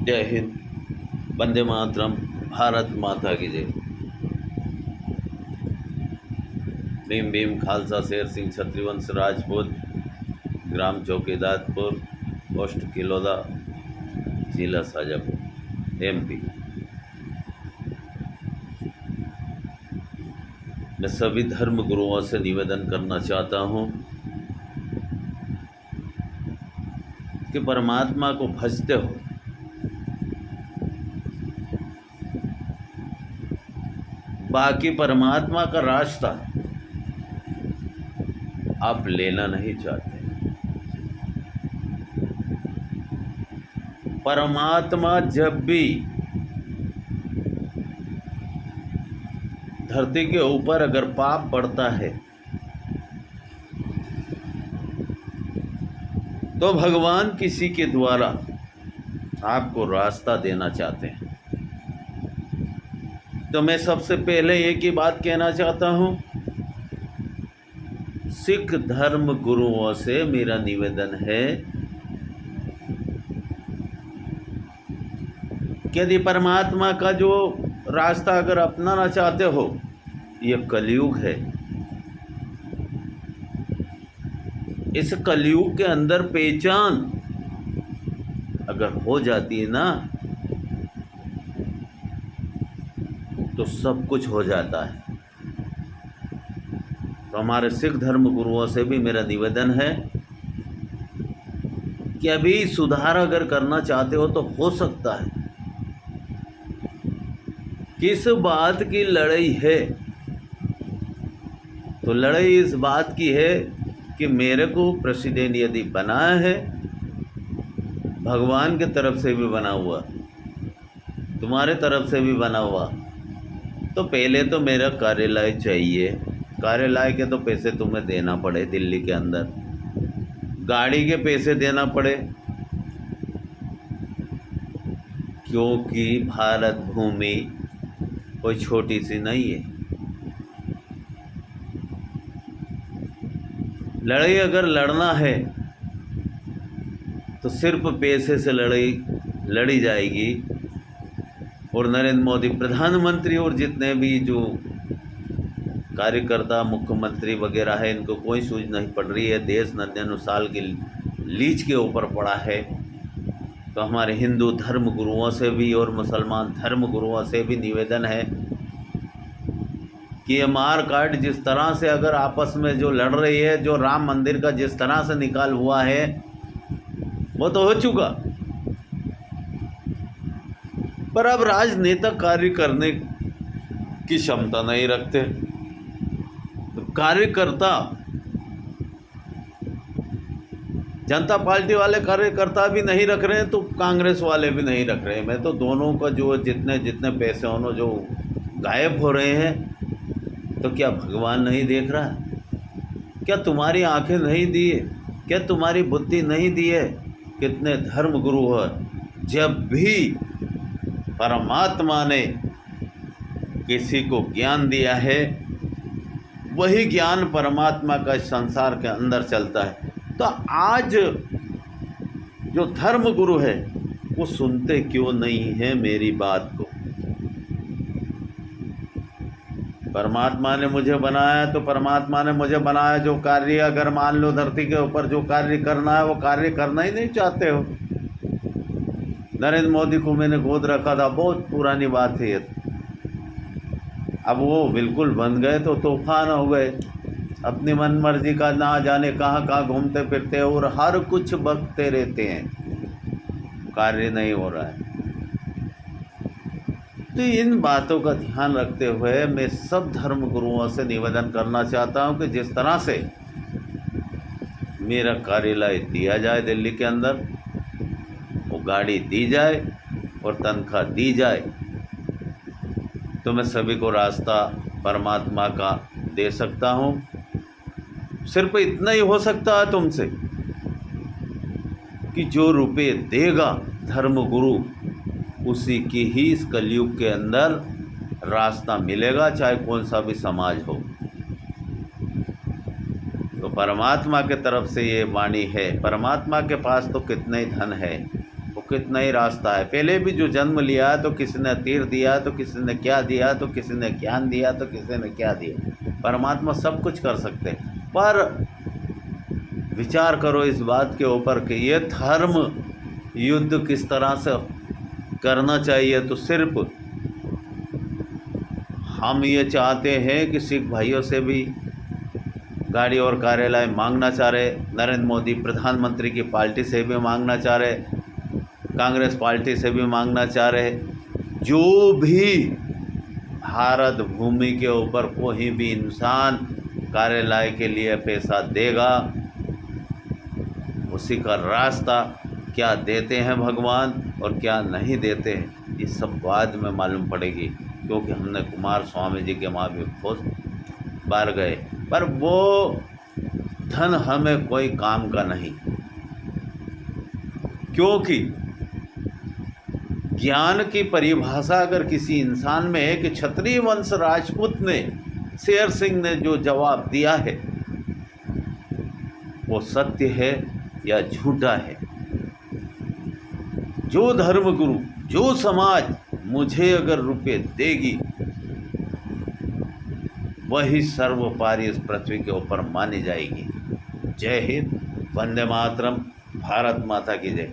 जय हिंद, वंदे मातरम, भारत माता की जय। भीम भीम खालसा शेर सिंह छत्रीवंश राजपूत, ग्राम चौकीदारपुर, पोस्ट किलोदा, जिला शाजापुर, MP। मैं सभी धर्म गुरुओं से निवेदन करना चाहता हूँ कि परमात्मा को भजते हो, बाकी परमात्मा का रास्ता आप लेना नहीं चाहते। परमात्मा जब भी धरती के ऊपर अगर पाप बढ़ता है तो भगवान किसी के द्वारा आपको रास्ता देना चाहते हैं। तो मैं सबसे पहले एक ही बात कहना चाहता हूँ, सिख धर्म गुरुओं से मेरा निवेदन है कि यदि परमात्मा का जो रास्ता अगर अपनाना चाहते हो, ये कलयुग है। इस कलयुग के अंदर पहचान अगर हो जाती है ना, तो सब कुछ हो जाता है। तो हमारे सिख धर्म गुरुओं से भी मेरा निवेदन है कि अभी सुधार अगर करना चाहते हो तो हो सकता है। किस बात की लड़ाई है? तो लड़ाई इस बात की है कि मेरे को प्रेसिडेंट यदि बनाया है, भगवान की तरफ से भी बना हुआ, तुम्हारे तरफ से भी बना हुआ, तो पहले तो मेरा कार्यालय चाहिए। कार्यालय के तो पैसे तुम्हें देना पड़े, दिल्ली के अंदर गाड़ी के पैसे देना पड़े, क्योंकि भारत भूमि कोई छोटी सी नहीं है। लड़ाई अगर लड़ना है तो सिर्फ पैसे से लड़ाई लड़ी जाएगी। और नरेंद्र मोदी प्रधानमंत्री और जितने भी जो कार्यकर्ता मुख्यमंत्री वगैरह है, इनको कोई सूझ नहीं पड़ रही है। देश 99 साल की लीज के ऊपर पड़ा है। तो हमारे हिंदू धर्म गुरुओं से भी और मुसलमान धर्म गुरुओं से भी निवेदन है कि ये मार काट जिस तरह से अगर आपस में जो लड़ रही है, जो राम मंदिर का जिस तरह से निकाल हुआ है, वो तो हो चुका। पर अब राजनेता कार्य करने की क्षमता नहीं रखते। तो कार्यकर्ता, जनता पार्टी वाले कार्यकर्ता भी नहीं रख रहे हैं, तो कांग्रेस वाले भी नहीं रख रहे हैं। मैं तो दोनों का जो जितने जितने पैसे होने जो गायब हो रहे हैं, तो क्या भगवान नहीं देख रहा है? क्या तुम्हारी आंखें नहीं दी है? क्या तुम्हारी बुद्धि नहीं दी है? कितने धर्म गुरु हैं, जब भी परमात्मा ने किसी को ज्ञान दिया है, वही ज्ञान परमात्मा का इस संसार के अंदर चलता है। तो आज जो धर्म गुरु है वो सुनते क्यों नहीं है मेरी बात को? परमात्मा ने मुझे बनाया, तो परमात्मा ने मुझे बनाया। जो कार्य अगर मान लो धरती के ऊपर जो कार्य करना है, वो कार्य करना ही नहीं चाहते हो। नरेंद्र मोदी को मैंने गोद रखा था, बहुत पुरानी बात है ये। अब वो बिल्कुल बन गए तो तूफान हो गए, अपनी मन मर्जी का ना जाने कहाँ कहाँ घूमते फिरते हैं और हर कुछ बकते रहते हैं, कार्य नहीं हो रहा है। तो इन बातों का ध्यान रखते हुए मैं सब धर्म गुरुओं से निवेदन करना चाहता हूं कि जिस तरह से मेरा कार्यालय दिया जाए दिल्ली के अंदर, वो गाड़ी दी जाए और तनख्वाह दी जाए, तो मैं सभी को रास्ता परमात्मा का दे सकता हूं। सिर्फ इतना ही हो सकता है तुमसे कि जो रुपए देगा धर्म गुरु, उसी की ही इस कलयुग के अंदर रास्ता मिलेगा, चाहे कौन सा भी समाज हो। तो परमात्मा के तरफ से ये वाणी है। परमात्मा के पास तो कितने धन है, वो कितना ही रास्ता है। पहले भी जो जन्म लिया है तो किसी ने तीर दिया, तो किसी ने क्या दिया, तो किसी ने ज्ञान दिया, तो किसी ने क्या दिया। परमात्मा सब कुछ कर सकते हैं, पर विचार करो इस बात के ऊपर कि ये धर्म युद्ध किस तरह से करना चाहिए। तो सिर्फ हम ये चाहते हैं कि सिख भाइयों से भी गाड़ी और कार्यालय मांगना चाह रहे, नरेंद्र मोदी प्रधानमंत्री की पार्टी से भी मांगना चाह रहे, कांग्रेस पार्टी से भी मांगना चाह रहे। जो भी भारत भूमि के ऊपर कोई भी इंसान कार्यालय के लिए पैसा देगा, उसी का रास्ता क्या देते हैं भगवान और क्या नहीं देते हैं, ये सब बाद में मालूम पड़ेगी। क्योंकि हमने कुमार स्वामी जी के वहाँ भी बहुत बार गए, पर वो धन हमें कोई काम का नहीं। क्योंकि ज्ञान की परिभाषा अगर किसी इंसान में है कि क्षत्रिय वंश राजपूत ने, शेर सिंह ने जो जवाब दिया है वो सत्य है या झूठा है। जो धर्मगुरु, जो समाज मुझे अगर रुपए देगी, वही सर्वोपरि इस पृथ्वी के ऊपर मानी जाएगी। जय हिंद, वंदे मातरम, भारत माता की जय।